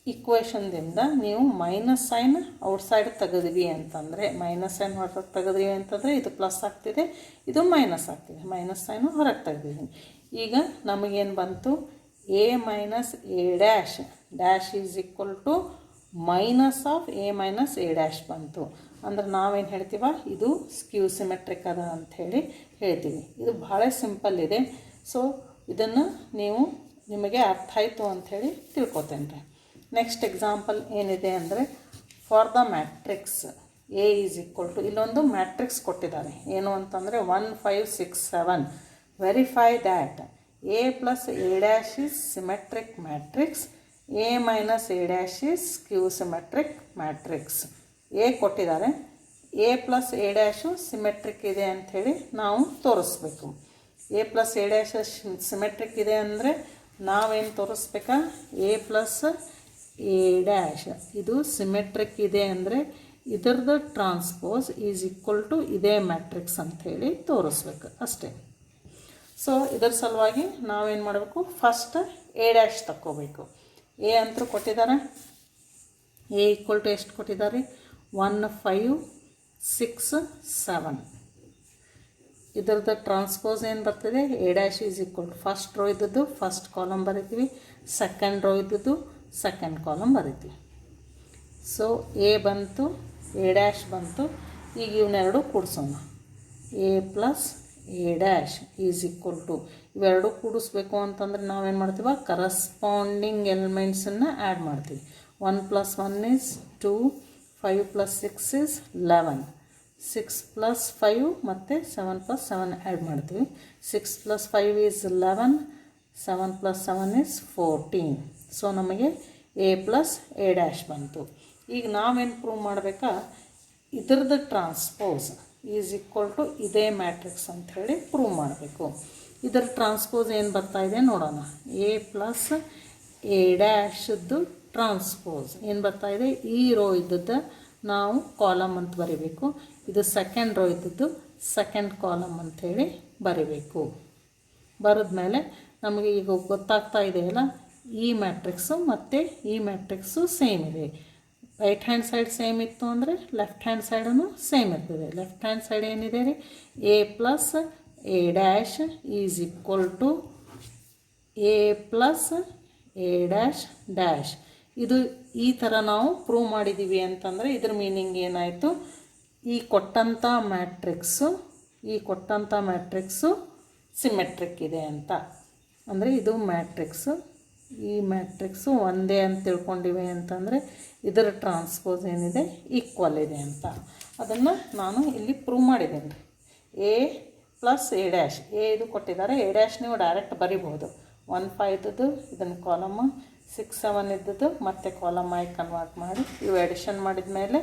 ಇಕ್ವೇಷನ್ದಿಂದ ನೀವು ಮೈನಸ್ ಸೈನ್ ಔಟ್ಸೈಡ್ ತೆಗೆದ್ವಿ ಅಂತಂದರೆ, ಮೈನಸ್ ಸೈನ್ ಹೊರಗೆ ತೆಗೆದ್ವಿ ಅಂತಂದರೆ ಇದು ಪ್ಲಸ್ ಆಗ್ತಿದೆ, ಇದು ಮೈನಸ್ ಆಗ್ತಿದೆ. ಮೈನಸ್ ಸೈನು ಹೊರಗೆ ತೆಗೆದಿದ್ದೀನಿ. ಈಗ ನಮಗೇನು ಬಂತು, a minus A dash dash is equal to minus of A minus A dash ಬಂತು. ಅಂದ್ರೆ ನಾವೇನು ಹೇಳ್ತೀವ, ಇದು ಸ್ಕ್ಯೂ ಸಿಮೆಟ್ರಿಕ್ ಅದ ಅಂಥೇಳಿ ಹೇಳ್ತೀವಿ. ಇದು ಭಾಳ ಸಿಂಪಲ್ ಇದೆ. ಸೊ ಇದನ್ನು ನಿಮಗೆ ಅರ್ಥ ಆಯಿತು ಅಂಥೇಳಿ ತಿಳ್ಕೊತೇನೆ ರೀ. ನೆಕ್ಸ್ಟ್ ಎಕ್ಸಾಂಪಲ್ ಏನಿದೆ ಅಂದರೆ, for the matrix A is equal to, ಇಲ್ಲೊಂದು ಮ್ಯಾಟ್ರಿಕ್ಸ್ ಕೊಟ್ಟಿದ್ದಾರೆ. ಏನು ಅಂತಂದರೆ 1 5 6 7. Verify that A plus A dash is symmetric matrix, A minus A dash is skew symmetric matrix. A ಕೊಟ್ಟಿದ್ದಾರೆ, A plus A dash symmetric ಇದೆ ಅಂಥೇಳಿ ನಾವು ತೋರಿಸ್ಬೇಕು. A plus A dash symmetric ಇದೆ ಅಂದರೆ ನಾವೇನು ತೋರಿಸ್ಬೇಕಾ, ಎ ಪ್ಲಸ್ ಎ ಡ್ಯಾಶ್ ಇದು ಸಿಮೆಟ್ರಿಕ್ ಇದೆ ಅಂದರೆ ಇದರದ್ದು ಟ್ರಾನ್ಸ್ಪೋಸ್ ಈಸ್ ಈಕ್ವಲ್ ಟು ಇದೇ ಮ್ಯಾಟ್ರಿಕ್ಸ್ ಅಂಥೇಳಿ ತೋರಿಸ್ಬೇಕು ಅಷ್ಟೇ. ಸೊ ಇದರ ಸಲುವಾಗಿ ನಾವೇನು ಮಾಡಬೇಕು, ಫಸ್ಟ್ ಎ ಡ್ಯಾಶ್ ತಕ್ಕೋಬೇಕು. ಎ ಅಂತೂ ಕೊಟ್ಟಿದ್ದಾರೆ, ಎ ಈಕ್ವಲ್ ಟು ಎಷ್ಟು ಕೊಟ್ಟಿದ್ದಾರೆ, 1 5 6 7. ಇದರದ್ದು ಟ್ರಾನ್ಸ್ಪೋಸ್ ಏನು ಬರ್ತದೆ, A dash is equal to first row ಇದ್ದದ್ದು ಫಸ್ಟ್ ಕಾಲಮ್ ಬರಿತೀವಿ, ಸೆಕೆಂಡ್ ರೋ ಇದ್ದದ್ದು ಸೆಕೆಂಡ್ ಕಾಲಮ್ ಬರಿತೀವಿ. ಸೊ ಎ ಬಂತು, ಎ ಡ್ಯಾಶ್ ಬಂತು. ಈಗ ಇವನ್ನೆರಡು ಕೂಡಿಸೋಣ. A plus A dash is equal to, ಇವೆರಡು ಕೂಡಿಸ್ಬೇಕು ಅಂತಂದರೆ ನಾವೇನು ಮಾಡ್ತೀವಿ, ಕರಸ್ಪಾಂಡಿಂಗ್ ಎಲಿಮೆಂಟ್ಸನ್ನು ಆ್ಯಡ್ ಮಾಡ್ತೀವಿ. 1 + 1 is 2, 5 + 6 is 11, 6 + 5 ಮತ್ತು 7 + 7 ಆ್ಯಡ್ ಮಾಡ್ತೀವಿ. 6 + 5 is 11, 7 + 7 is 14. ಸೊ ನಮಗೆ ಎ ಪ್ಲಸ್ ಎ ಡ್ಯಾಶ್ ಬಂತು. ಈಗ ನಾವೇನು ಪ್ರೂವ್ ಮಾಡಬೇಕಾ, ಇದ್ರದ್ದು ಟ್ರಾನ್ಸ್ಪೋಸ್ ಈಸ್ ಈಕ್ವಲ್ ಟು ಇದೇ ಮ್ಯಾಟ್ರಿಕ್ಸ್ ಅಂಥೇಳಿ ಪ್ರೂವ್ ಮಾಡಬೇಕು. ಇದರ ಟ್ರಾನ್ಸ್ಪೋಸ್ ಏನು ಬರ್ತಾ ಇದೆ ನೋಡೋಣ. ಎ ಪ್ಲಸ್ ಎ ಡ್ಯಾಶದ್ದು ಟ್ರಾನ್ಸ್ಪೋಸ್ ಏನು ಬರ್ತಾ ಇದೆ, ಈ ರೋ ಇದ್ದದ್ದು ನಾವು ಕಾಲಮ್ ಅಂತ ಬರೀಬೇಕು, ಇದು ಸೆಕೆಂಡ್ ರೋ ಇದ್ದದ್ದು ಸೆಕೆಂಡ್ ಕಾಲಮ್ ಅಂಥೇಳಿ ಬರೀಬೇಕು. ಬರೆದ್ಮೇಲೆ ನಮಗೆ ಈಗ ಗೊತ್ತಾಗ್ತಾ ಇದೆಯಲ್ಲ, ಈ ಮ್ಯಾಟ್ರಿಕ್ಸು ಮತ್ತು ಈ ಮ್ಯಾಟ್ರಿಕ್ಸು ಸೇಮ್ ಇದೆ. ರೈಟ್ ಹ್ಯಾಂಡ್ ಸೈಡ್ ಸೇಮ್ ಇತ್ತು ಅಂದರೆ ಲೆಫ್ಟ್ ಹ್ಯಾಂಡ್ ಸೈಡೂ ಸೇಮ್ ಇರ್ತದೆ. ಲೆಫ್ಟ್ ಹ್ಯಾಂಡ್ ಸೈಡ್ ಏನಿದೆ ರೀ, a plus A dash is equal to A plus A dash dash. ಇದು ಈ ಥರ ನಾವು ಪ್ರೂವ್ ಮಾಡಿದ್ದೀವಿ ಅಂತಂದರೆ ಇದ್ರ ಮೀನಿಂಗ್ ಏನಾಯಿತು, ಈ ಕೊಟ್ಟಂಥ ಮ್ಯಾಟ್ರಿಕ್ಸು ಸಿಮೆಟ್ರಿಕ್ ಇದೆ ಅಂತ. ಅಂದರೆ ಇದು ಮ್ಯಾಟ್ರಿಕ್ಸು, ಈ ಮ್ಯಾಟ್ರಿಕ್ಸು ಒಂದೇ ಅಂತ ತಿಳ್ಕೊಂಡಿವೆ ಅಂತಂದರೆ ಇದರ ಟ್ರಾನ್ಸ್ಪೋಸ್ ಏನಿದೆ ಈಕ್ವಲ್ ಇದೆ ಅಂತ. ಅದನ್ನು ನಾನು ಇಲ್ಲಿ ಪ್ರೂವ್ ಮಾಡಿದ್ದೀನಿ ರೀ. A plus A dash, A ಇದು ಕೊಟ್ಟಿದ್ದಾರೆ, ಎ ಡ್ಯಾಶ್ ನೀವು ಡೈರೆಕ್ಟ್ ಬರಿಬೋದು. 1 5 ಇದ್ದದ್ದು ಇದನ್ನು ಕಾಲಮ್, 6 7 ಇದ್ದದ್ದು ಮತ್ತು ಕಾಲಮ್ ಆಗಿ ಕನ್ವರ್ಟ್ ಮಾಡಿ ಇವು ಎಡಿಷನ್ ಮಾಡಿದ ಮೇಲೆ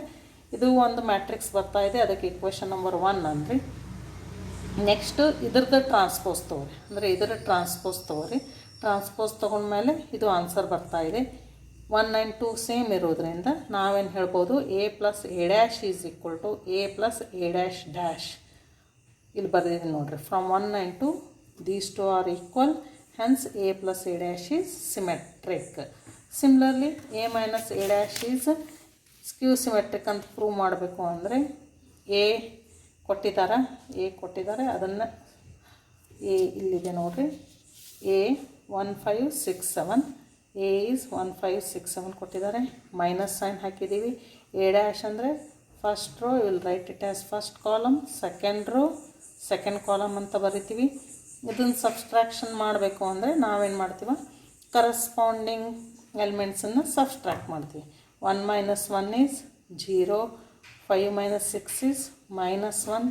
ಇದು ಒಂದು ಮ್ಯಾಟ್ರಿಕ್ಸ್ ಬರ್ತಾ ಇದೆ. ಅದಕ್ಕೆ ಇಕ್ವೇಷನ್ ನಂಬರ್ 1 ಅಂದ್ರಿ. ನೆಕ್ಸ್ಟು ಇದ್ರದ್ದು ಟ್ರಾನ್ಸ್ಪೋಸ್ ತೊಗೊರಿ, ಅಂದರೆ ಇದರ ಟ್ರಾನ್ಸ್ಪೋಸ್ ತೊಗೊರಿ. ಟ್ರಾನ್ಸ್ಪೋಸ್ ತೊಗೊಂಡ್ಮೇಲೆ ಇದು ಆನ್ಸರ್ ಬರ್ತಾ ಇದೆ. 1 and 2 ಸೇಮ್ ಇರೋದ್ರಿಂದ ನಾವೇನು ಹೇಳ್ಬೋದು, a plus A dash is equal to A plus A dash dash. ಇಲ್ಲಿ ಬರೆದಿದ್ದೀನಿ ನೋಡಿರಿ, from 1 and 2 these two are equal, hence a plus a dash is symmetric. Similarly a minus a dash is skew symmetric ಅಂತ prove ಮಾಡಬೇಕು ಅಂದರೆ a ಕೊಟ್ಟಿದ್ದಾರೆ ಅದನ್ನು a ಇಲ್ಲಿದೆ ನೋಡಿರಿ, a 1 5 6 7, a is 1 5 6 7 ಕೊಟ್ಟಿದ್ದಾರೆ, ಮೈನಸ್ ಸೈನ್ ಹಾಕಿದ್ದೀವಿ. a ಡ್ಯಾಶ್ ಅಂದರೆ first rho, will write it as first column, second row second column ಅಂತ ಬರಿತೀವಿ. ಇದನ್ನು ಸಬ್ಸ್ಟ್ರಾಕ್ಷನ್ ಮಾಡಬೇಕು ಅಂದರೆ ನಾವೇನು ಮಾಡ್ತೀವಿ, ಕರಸ್ಪಾಂಡಿಂಗ್ ಎಲಿಮೆಂಟ್ಸನ್ನು ಸಬ್ಸ್ಟ್ರಾಕ್ಟ್ ಮಾಡ್ತೀವಿ. 1 minus 1 is 0, 5 minus 6 is -1,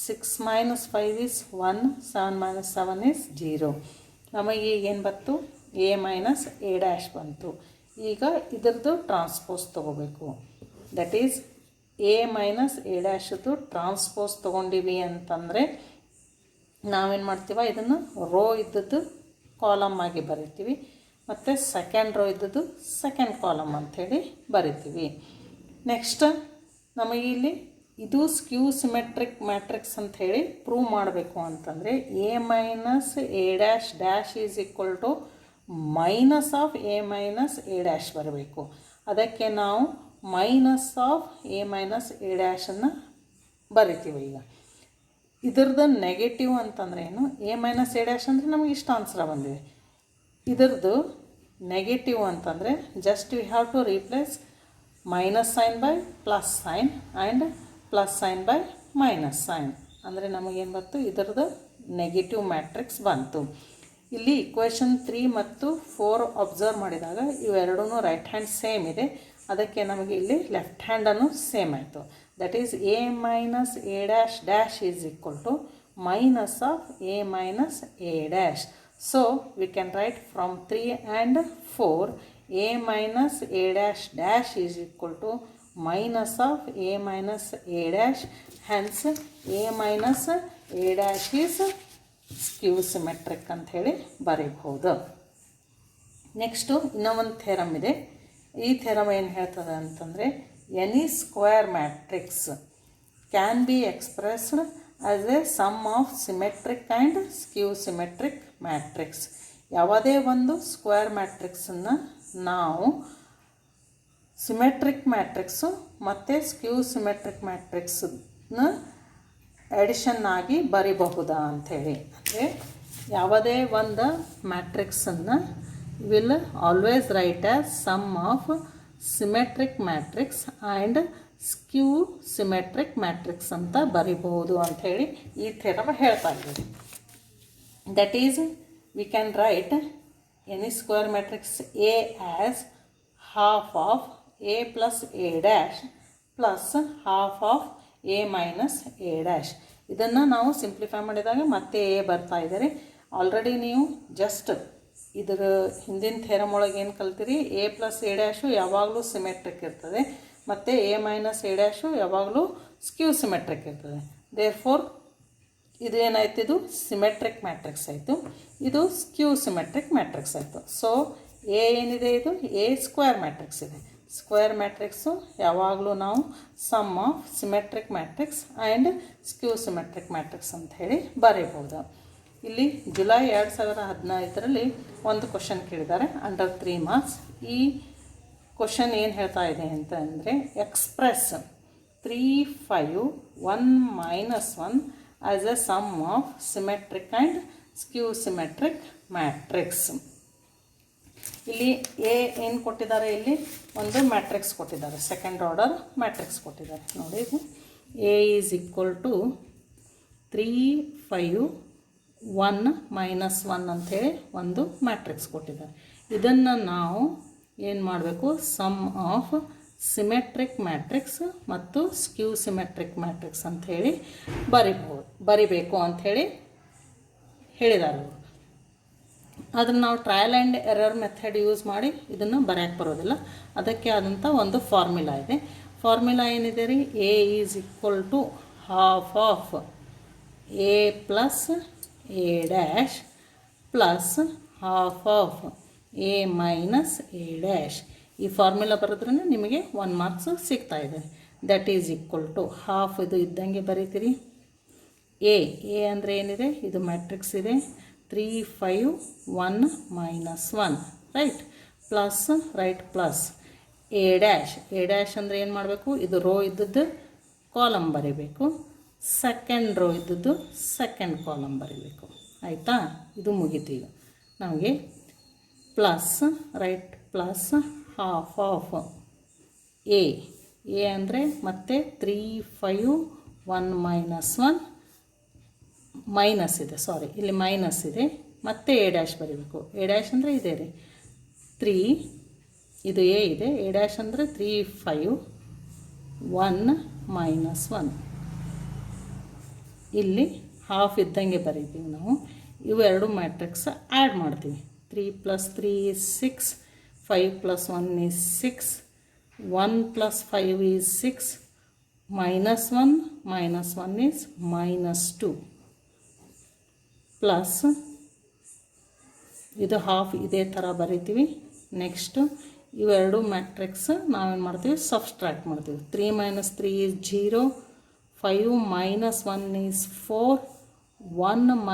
6 minus 5 is 1, 7 minus 7 is 0. ನಮಗೆ ಈಗ ಏನು ಬಂತು, ಎ ಮೈನಸ್ ಎ ಡ್ಯಾಶ್ ಬಂತು. ಈಗ ಇದರದ್ದು ಟ್ರಾನ್ಸ್ಪೋಸ್ ತೊಗೋಬೇಕು. That is A minus A ಡ್ಯಾಶದ್ದು ಟ್ರಾನ್ಸ್ಪೋಸ್ ತೊಗೊಂಡಿವಿ ಅಂತಂದರೆ ನಾವೇನು ಮಾಡ್ತೀವ, ಇದನ್ನು ರೋ ಇದ್ದದ್ದು ಕಾಲಮ್ ಆಗಿ ಬರಿತೀವಿ ಮತ್ತು ಸೆಕೆಂಡ್ ರೋ ಇದ್ದದ್ದು ಸೆಕೆಂಡ್ ಕಾಲಮ್ ಅಂಥೇಳಿ ಬರಿತೀವಿ. ನೆಕ್ಸ್ಟ್ ನಮಗೆ ಇಲ್ಲಿ ಇದು ಸ್ಕ್ಯೂ ಸಿಮೆಟ್ರಿಕ್ ಮ್ಯಾಟ್ರಿಕ್ಸ್ ಅಂಥೇಳಿ ಪ್ರೂವ್ ಮಾಡಬೇಕು ಅಂತಂದರೆ A minus A dash dash is equal to minus of A minus A dash ಬರಬೇಕು. ಅದಕ್ಕೆ ನಾವು minus of A minus A ಡ್ಯಾಶನ್ನು ಬರಿತೀವಿ. ಈಗ ಇದ್ರದ್ದು ನೆಗೆಟಿವ್ ಅಂತಂದ್ರೆ ಏನು, ಎ ಮೈನಸ್ ಎ ಡ್ಯಾಶ್ ಅಂದರೆ ನಮಗೆ ಇಷ್ಟು ಆನ್ಸರ್ ಬಂದಿದೆ. ಇದ್ರದ್ದು ನೆಗೆಟಿವ್ ಅಂತಂದರೆ just we have to replace minus sign by plus sign and plus sign by minus sign. ಅಂದರೆ ನಮಗೇನು ಬಂತು, ಇದರದ್ದು ನೆಗೆಟಿವ್ ಮ್ಯಾಟ್ರಿಕ್ಸ್ ಬಂತು. ಇಲ್ಲಿ ಇಕ್ವೇಷನ್ 3 ಮತ್ತು 4 ಅಬ್ಸರ್ವ್ ಮಾಡಿದಾಗ ಇವೆರಡೂ ರೈಟ್ ಹ್ಯಾಂಡ್ ಸೇಮ್ ಇದೆ, ಅದಕ್ಕೆ ನಮಗೆ ಇಲ್ಲಿ ಲೆಫ್ಟ್ ಹ್ಯಾಂಡನ್ನು ಸೇಮ್ ಆಯಿತು. That is A minus A dash dash is equal to minus of A minus A dash. So we can write from 3 and 4 a minus a dash dash is equal to minus of a minus a dash, hence a minus a dash is skew symmetric ಅಂತ ಹೇಳಿ ಬರೀಬಹುದು. Next ಇನ್ನೊಂದು theorem ಇದೆ. ಈ theorem ಏನು ಹೇಳ್ತದೆ ಅಂತಂದರೆ any square matrix can be expressed as a sum of symmetric and skew symmetric matrix. ಯಾವುದೇ ಒಂದು ಸ್ಕ್ವೇರ್ ಮ್ಯಾಟ್ರಿಕ್ಸನ್ನು ನಾವು ಸಿಮೆಟ್ರಿಕ್ ಮ್ಯಾಟ್ರಿಕ್ಸು ಮತ್ತು ಸ್ಕ್ಯೂ ಸಿಮೆಟ್ರಿಕ್ ಮ್ಯಾಟ್ರಿಕ್ಸನ್ನ ಎಡಿಷನ್ ಆಗಿ ಬರಿಬಹುದಾ ಅಂಥೇಳಿ. ಅಂದರೆ ಯಾವುದೇ ಒಂದು ಮ್ಯಾಟ್ರಿಕ್ಸನ್ನು will always write as sum of symmetric matrix and skew symmetric matrix ಅಂತ ಬರಿಬಹುದು ಅಂಥೇಳಿ ಈ ಥೆರಮ್ ಹೇಳ್ತಾ ಇದ್ದೀವಿ. That is we can write any square matrix A as half of A plus A dash plus half of A minus A dash. ಇದನ್ನು ನಾವು simplify ಮಾಡಿದಾಗ ಮತ್ತೆ A ಬರ್ತಾ ಇದ್ದಾರೆ. ಆಲ್ರೆಡಿ ನೀವು ಜಸ್ಟ್ ಇದರ ಹಿಂದಿನ ಥೇರಮ್ ಒಳಗೆ ಏನು ಕಲ್ತೀರಿ, ಎ ಪ್ಲಸ್ ಎ ಡ್ಯಾಶು ಯಾವಾಗಲೂ ಸಿಮೆಟ್ರಿಕ್ ಇರ್ತದೆ ಮತ್ತು ಎ ಮೈನಸ್ ಎ ಡ್ಯಾಶು ಯಾವಾಗಲೂ ಸ್ಕ್ಯೂ ಸಿಮೆಟ್ರಿಕ್ ಇರ್ತದೆ. ದೇರ್ಫೋರ್ ಇದು ಏನಾಯ್ತು, ಇದು ಸಿಮೆಟ್ರಿಕ್ ಮ್ಯಾಟ್ರಿಕ್ಸ್ ಆಯಿತು, ಇದು ಸ್ಕ್ಯೂ ಸಿಮೆಟ್ರಿಕ್ ಮ್ಯಾಟ್ರಿಕ್ಸ್ ಆಯಿತು. ಸೊ ಎ ಏನಿದೆ, ಇದು ಎ ಸ್ಕ್ವೇರ್ ಮ್ಯಾಟ್ರಿಕ್ಸ್ ಇದೆ. ಸ್ಕ್ವೇರ್ ಮ್ಯಾಟ್ರಿಕ್ಸು ಯಾವಾಗಲೂ ನಾವು sum of symmetric matrix and skew symmetric matrix ಅಂತ ಹೇಳಿ ಬರೀಬೋದು. ಇಲ್ಲಿ ಜುಲೈ 2015ರಲ್ಲಿ ಒಂದು ಕ್ವಶನ್ ಕೇಳಿದ್ದಾರೆ ಅಂಡರ್ 3 ಮಾರ್ಕ್ಸ್. ಈ ಕ್ವಶನ್ ಏನು ಹೇಳ್ತಾ ಇದೆ ಅಂತ ಅಂದರೆ, express 3, 5, 1 minus 1 as a sum of symmetric and skew symmetric matrix. ಇಲ್ಲಿ ಎ ಏನು ಕೊಟ್ಟಿದ್ದಾರೆ, ಇಲ್ಲಿ ಒಂದು ಮ್ಯಾಟ್ರಿಕ್ಸ್ ಕೊಟ್ಟಿದ್ದಾರೆ, ಸೆಕೆಂಡ್ ಆರ್ಡರ್ ಮ್ಯಾಟ್ರಿಕ್ಸ್ ಕೊಟ್ಟಿದ್ದಾರೆ. ನೋಡಿ, ಇದು A is equal to 3, 5, 1 minus 1 ಅಂಥೇಳಿ ಒಂದು ಮ್ಯಾಟ್ರಿಕ್ಸ್ ಕೊಟ್ಟಿದ್ದಾರೆ. ಇದನ್ನು ನಾವು ಏನು ಮಾಡಬೇಕು, ಸಮ್ ಆಫ್ ಸಿಮೆಟ್ರಿಕ್ ಮ್ಯಾಟ್ರಿಕ್ಸ್ ಮತ್ತು ಸ್ಕ್ಯೂ ಸಿಮೆಟ್ರಿಕ್ ಮ್ಯಾಟ್ರಿಕ್ಸ್ ಅಂಥೇಳಿ ಬರಿಬೇಕು ಅಂಥೇಳಿ ಹೇಳಿದ್ದಾರೆ ಅವರು. ಅದನ್ನು ನಾವು trial and error method use ಮಾಡಿ ಇದನ್ನು ಬರೆಯೋಕ್ಕೆ ಬರೋದಿಲ್ಲ. ಅದಕ್ಕೆ ಆದಂಥ ಒಂದು ಫಾರ್ಮುಲಾ ಇದೆ. ಫಾರ್ಮುಲಾ ಏನಿದೆ ರೀ, a is equal to half of a plus A dash plus half of A minus A dash. ಈ ಫಾರ್ಮುಲಾ ಬರೆದ್ರೂ ನಿಮಗೆ 1 ಮಾರ್ಕ್ಸು ಸಿಗ್ತಾಯಿದೆ. That is equal to half, ಇದು ಇದ್ದಂಗೆ ಬರೀತೀರಿ. ಎ ಅಂದರೆ ಏನಿದೆ, ಇದು ಮ್ಯಾಟ್ರಿಕ್ಸ್ ಇದೆ, 3, 5, 1 minus 1 right, plus A dash ಅಂದರೆ ಏನು ಮಾಡಬೇಕು, ಇದು ರೋ ಇದ್ದದ್ದು ಕಾಲಮ್ ಬರೀಬೇಕು, ಸೆಕೆಂಡ್ ರೋ ಇದ್ದದ್ದು ಸೆಕೆಂಡ್ ಕಾಲಮ್ ಬರೀಬೇಕು. ಆಯಿತಾ, ಇದು ಮುಗಿತೀವಿ ನಮಗೆ. ಪ್ಲಸ್ ಹಾಫ್ ಆಫ್ ಎ ಅಂದರೆ ಮತ್ತೆ 3, 5, 1 minus 1 ಮೈನಸ್ ಇದೆ, ಸಾರಿ ಇಲ್ಲಿ ಮೈನಸ್ ಇದೆ, ಮತ್ತೆ ಎ ಡ್ಯಾಶ್ ಬರೀಬೇಕು. ಎ ಡ್ಯಾಶ್ ಅಂದರೆ ಇದೆ ರೀ 3, ಇದು ಎ ಇದೆ, ಎ ಡ್ಯಾಶ್ ಅಂದರೆ 3, 5, 1 minus 1. ಇಲ್ಲಿ ಹಾಫ್ ಇದ್ದಂಗೆ ಬರೀತೀವಿ ನಾವು. ಇವು ಎರಡು ಮ್ಯಾಟ್ರಿಕ್ಸ್ ಆ್ಯಡ್ ಮಾಡ್ತೀವಿ. 3 + 3 is 6, 5 + 1 is 6, 1 + 5 is 6, -1 is -2, plus ಇದು ಹಾಫ್ ಇದೇ ಥರ ಬರಿತೀವಿ. ನೆಕ್ಸ್ಟು ಇವೆರಡು ಮ್ಯಾಟ್ರಿಕ್ಸ್ ನಾವೇನು ಮಾಡ್ತೀವಿ, ಸಬ್ಸ್ಟ್ರಾಕ್ಟ್ ಮಾಡ್ತೀವಿ. 3 - 3 is 0, 5 - 1 is 4, 1 -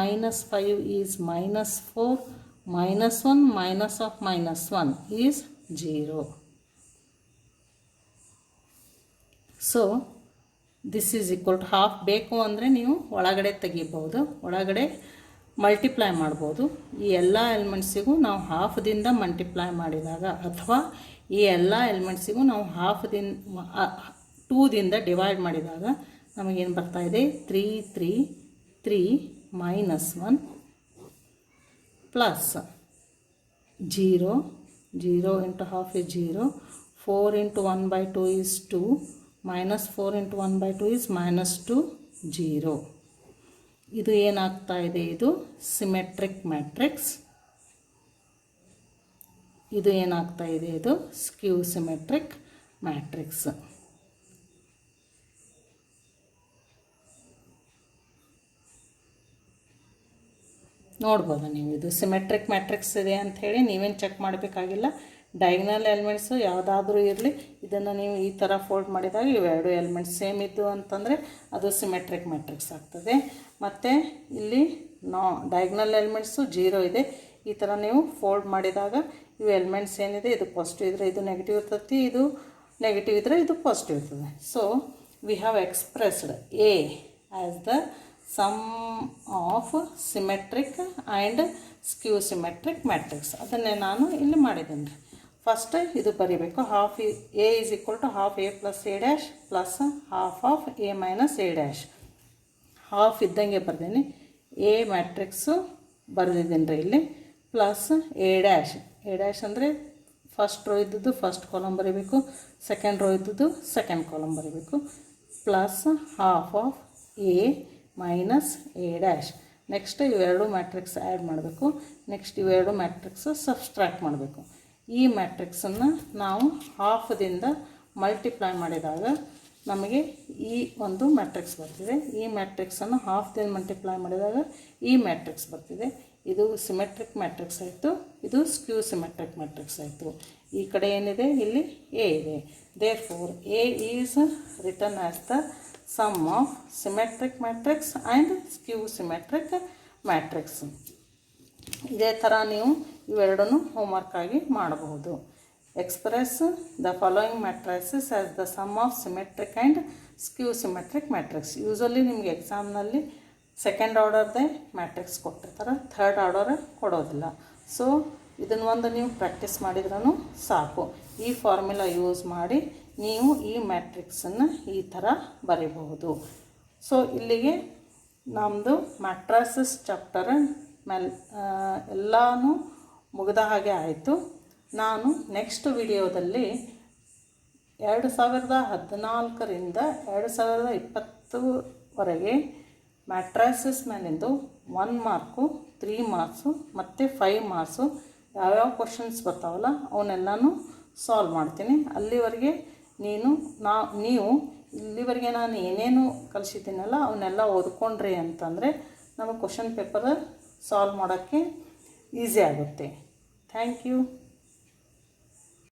5 is -4, -1 minus of -1 is 0. So this is equal to half. ಬೇಕು ಅಂದರೆ ನೀವು ಒಳಗಡೆ ತೆಗಿಬೋದು, ಒಳಗಡೆ ಮಲ್ಟಿಪ್ಲೈ ಮಾಡ್ಬೋದು. ಈ ಎಲ್ಲ ಎಲಿಮೆಂಟ್ಸಿಗೂ ನಾವು ಹಾಫ್ದಿಂದ ಮಲ್ಟಿಪ್ಲೈ ಮಾಡಿದಾಗ, ಅಥವಾ ಈ ಎಲ್ಲ ಎಲಿಮೆಂಟ್ಸಿಗೂ ನಾವು 2ದಿಂದ ಡಿವೈಡ್ ಮಾಡಿದಾಗ ನಮಗೇನು ಬರ್ತಾಯಿದೆ, 3, 3, 3 -1 plus 0, 0 into half is 0, 4 into 1/2 is 2, -4 into 1/2 is -2, 0. ಇದು ಏನಾಗ್ತಾ ಇದೆ, ಇದು ಸಿಮೆಟ್ರಿಕ್ ಮ್ಯಾಟ್ರಿಕ್ಸ್. ಇದು ಏನಾಗ್ತಾ ಇದೆ, ಇದು ಸ್ಕ್ಯೂ ಸಿಮೆಟ್ರಿಕ್ ಮ್ಯಾಟ್ರಿಕ್ಸ್. ನೋಡ್ಬೋದು ನೀವು, ಇದು ಸಿಮೆಟ್ರಿಕ್ ಮ್ಯಾಟ್ರಿಕ್ಸ್ ಇದೆ ಅಂಥೇಳಿ ನೀವೇನು ಚೆಕ್ ಮಾಡಬೇಕಾಗಿಲ್ಲ. ಡಯಾಗ್ನಲ್ ಎಲಿಮೆಂಟ್ಸು ಯಾವುದಾದ್ರೂ ಇರಲಿ, ಇದನ್ನು ನೀವು ಈ ಥರ ಫೋಲ್ಡ್ ಮಾಡಿದಾಗ ಇವೆರಡು ಎಲಿಮೆಂಟ್ಸ್ ಸೇಮ್ ಇದ್ದು ಅಂತಂದರೆ ಅದು ಸಿಮೆಟ್ರಿಕ್ ಮ್ಯಾಟ್ರಿಕ್ಸ್ ಆಗ್ತದೆ. ಮತ್ತು ಇಲ್ಲಿ ಡಯಾಗ್ನಲ್ ಎಲಿಮೆಂಟ್ಸು 0 ಇದೆ, ಈ ಥರ ನೀವು ಫೋಲ್ಡ್ ಮಾಡಿದಾಗ ಇವು ಎಲಿಮೆಂಟ್ಸ್ ಏನಿದೆ, ಇದು ಪಾಸಿಟಿವ್ ಇದ್ದರೆ ಇದು ನೆಗೆಟಿವ್ ಇರ್ತೈತಿ, ಇದು ನೆಗೆಟಿವ್ ಇದ್ದರೆ ಇದು ಪಾಸಿಟಿವ್ ಇರ್ತದೆ. So we have expressed A as the sum of symmetric and skew symmetric matrix. ಅದನ್ನೇ ನಾನು ಇಲ್ಲಿ ಮಾಡಿದ್ದೀನಿ ರೀ. ಫಸ್ಟ್ ಇದು ಬರೀಬೇಕು, half A is equal to half A plus A dash plus half of A minus A dash. Half ಇದ್ದಂಗೆ ಬರ್ದೀನಿ, A matrix ಬರೆದಿದ್ದೀನಿ ರೀ ಇಲ್ಲಿ, ಪ್ಲಸ್ ಎ ಡ್ಯಾಶ್ ಅಂದರೆ ಫಸ್ಟ್ ರೋ ಇದ್ದದ್ದು ಫಸ್ಟ್ ಕಾಲಮ್ ಬರೀಬೇಕು, ಸೆಕೆಂಡ್ ರೋ ಇದ್ದದ್ದು ಸೆಕೆಂಡ್ ಕಾಲಮ್ ಬರೀಬೇಕು, plus half of A minus A dash. Next ಇವೆರಡು ಮ್ಯಾಟ್ರಿಕ್ಸ್ ಆ್ಯಡ್ ಮಾಡಬೇಕು. ನೆಕ್ಸ್ಟ್ ಇವೆರಡು ಮ್ಯಾಟ್ರಿಕ್ಸ್ ಸಬ್ಸ್ಟ್ರಾಕ್ಟ್ ಮಾಡಬೇಕು. ಈ ಮ್ಯಾಟ್ರಿಕ್ಸನ್ನು ನಾವು ಹಾಫ್ದಿಂದ ಮಲ್ಟಿಪ್ಲೈ ಮಾಡಿದಾಗ ನಮಗೆ ಈ ಒಂದು ಮ್ಯಾಟ್ರಿಕ್ಸ್ ಬರ್ತಿದೆ. ಈ ಮ್ಯಾಟ್ರಿಕ್ಸನ್ನು ಹಾಫ್ದಿಂದ ಮಲ್ಟಿಪ್ಲೈ ಮಾಡಿದಾಗ ಈ ಮ್ಯಾಟ್ರಿಕ್ಸ್ ಬರ್ತಿದೆ. ಇದು ಸಿಮೆಟ್ರಿಕ್ ಮ್ಯಾಟ್ರಿಕ್ಸ್ ಆಯಿತು, ಇದು ಸ್ಕ್ಯೂ ಸಿಮೆಟ್ರಿಕ್ ಮ್ಯಾಟ್ರಿಕ್ಸ್ ಆಯಿತು. ಈ ಕಡೆ ಏನಿದೆ, ಇಲ್ಲಿ ಎ ಇದೆ. Therefore A is return as the sum of symmetric matrix and skew symmetric matrix. ಇದೇ ಥರ ನೀವು ಇವೆರಡನ್ನು ಹೋಮ್ವರ್ಕಾಗಿ ಮಾಡಬಹುದು. Express the following matrices as the sum of symmetric and skew symmetric matrix. Usually ನಿಮಗೆ ಎಕ್ಸಾಮ್ನಲ್ಲಿ ಸೆಕೆಂಡ್ ಆರ್ಡರ್ದೇ ಮ್ಯಾಟ್ರಿಕ್ಸ್ ಕೊಟ್ಟಿರ್ತಾರೆ, ಥರ್ಡ್ ಆರ್ಡರ್ ಕೊಡೋದಿಲ್ಲ. ಸೊ ಇದನ್ನು ಒಂದು ನೀವು ಪ್ರಾಕ್ಟೀಸ್ ಮಾಡಿದ್ರೂ ಸಾಕು. ಈ ಫಾರ್ಮುಲಾ ಯೂಸ್ ಮಾಡಿ ನೀವು ಈ ಮ್ಯಾಟ್ರಿಕ್ಸನ್ನು ಈ ಥರ ಬರೀಬಹುದು. ಸೊ ಇಲ್ಲಿಗೆ ನಮ್ಮದು ಮ್ಯಾಟ್ರೈಸಸ್ ಚಾಪ್ಟರ್ ಎಲ್ಲನೂ ಮುಗಿದ ಹಾಗೆ ಆಯಿತು. ನಾನು ನೆಕ್ಸ್ಟ್ ವಿಡಿಯೋದಲ್ಲಿ 2014ರಿಂದ 2020ವರೆಗೆ ಮ್ಯಾಟ್ರೈಸಸ್ ಮೇಲಿಂದು 1 ಮಾರ್ಕು, 3 ಮಾರ್ಕ್ಸು ಮತ್ತು 5 ಮಾರ್ಕ್ಸು ಯಾವ್ಯಾವ ಕ್ವಶನ್ಸ್ ಬರ್ತಾವಲ್ಲ ಅವನ್ನೆಲ್ಲನೂ ಸಾಲ್ವ್ ಮಾಡ್ತೀನಿ. ಅಲ್ಲಿವರೆಗೆ ನೀವು ಇಲ್ಲಿವರೆಗೆ ನಾನು ಏನೇನು ಕಲಿಸಿದ್ದೀನಲ್ಲ ಅವನ್ನೆಲ್ಲ ಓದ್ಕೊಂಡ್ರಿ ಅಂತಂದರೆ ನಮಗೆ ಕ್ವಶನ್ ಪೇಪರ್ ಸಾಲ್ವ್ ಮಾಡೋಕ್ಕೆ ಈಸಿ ಆಗುತ್ತೆ. Thank you.